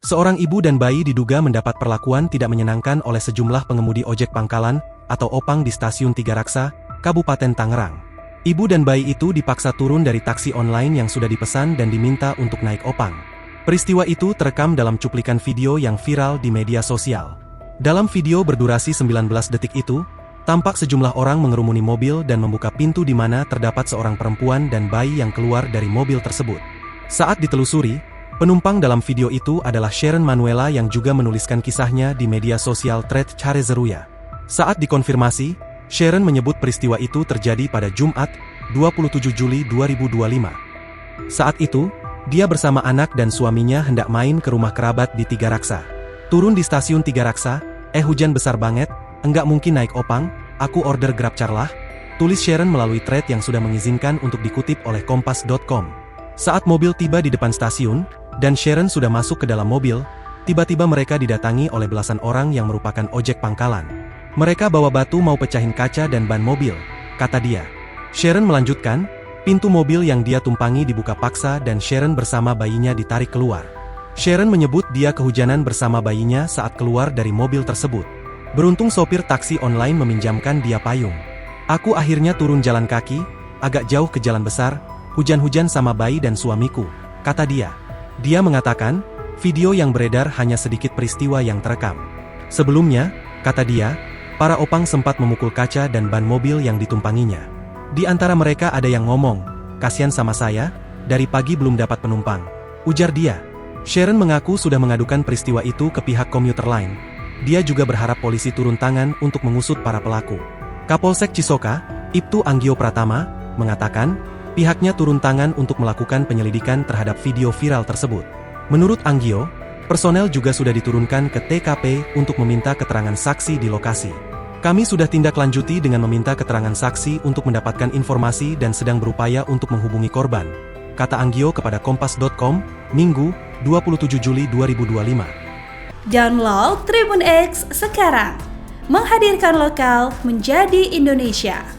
Seorang ibu dan bayi diduga mendapat perlakuan tidak menyenangkan oleh sejumlah pengemudi ojek pangkalan atau opang di Stasiun Tiga Raksa, Kabupaten Tangerang. Ibu dan bayi itu dipaksa turun dari taksi online yang sudah dipesan dan diminta untuk naik opang. Peristiwa itu terekam dalam cuplikan video yang viral di media sosial. Dalam video berdurasi 19 detik itu, tampak sejumlah orang mengerumuni mobil dan membuka pintu di mana terdapat seorang perempuan dan bayi yang keluar dari mobil tersebut. Saat ditelusuri, penumpang dalam video itu adalah Sharon Manuela yang juga menuliskan kisahnya di media sosial thread Carezeruya. Saat dikonfirmasi, Sharon menyebut peristiwa itu terjadi pada Jumat, 27 Juli 2025. Saat itu, dia bersama anak dan suaminya hendak main ke rumah kerabat di Tiga Raksa. Turun di Stasiun Tiga Raksa, hujan besar banget, enggak mungkin naik opang, aku order GrabCar lah, tulis Sharon melalui thread yang sudah mengizinkan untuk dikutip oleh Kompas.com. Saat mobil tiba di depan stasiun, dan Sharon sudah masuk ke dalam mobil, tiba-tiba mereka didatangi oleh belasan orang yang merupakan ojek pangkalan. Mereka bawa batu mau pecahin kaca dan ban mobil, kata dia. Sharon melanjutkan, pintu mobil yang dia tumpangi dibuka paksa dan Sharon bersama bayinya ditarik keluar. Sharon menyebut dia kehujanan bersama bayinya saat keluar dari mobil tersebut. Beruntung sopir taksi online meminjamkan dia payung. Aku akhirnya turun jalan kaki, agak jauh ke jalan besar, hujan-hujan sama bayi dan suamiku, kata dia. Dia mengatakan, video yang beredar hanya sedikit peristiwa yang terekam. Sebelumnya, kata dia, para opang sempat memukul kaca dan ban mobil yang ditumpanginya. Di antara mereka ada yang ngomong, kasihan sama saya, dari pagi belum dapat penumpang, ujar dia. Sharon mengaku sudah mengadukan peristiwa itu ke pihak komuter lain. Dia juga berharap polisi turun tangan untuk mengusut para pelaku. Kapolsek Cisoka, Ibtu Anggio Pratama, mengatakan, pihaknya turun tangan untuk melakukan penyelidikan terhadap video viral tersebut. Menurut Anggio, personel juga sudah diturunkan ke TKP untuk meminta keterangan saksi di lokasi. Kami sudah tindak lanjuti dengan meminta keterangan saksi untuk mendapatkan informasi dan sedang berupaya untuk menghubungi korban, kata Anggio kepada Kompas.com, Minggu, 27 Juli 2025. Download Tribun X sekarang, menghadirkan lokal menjadi Indonesia.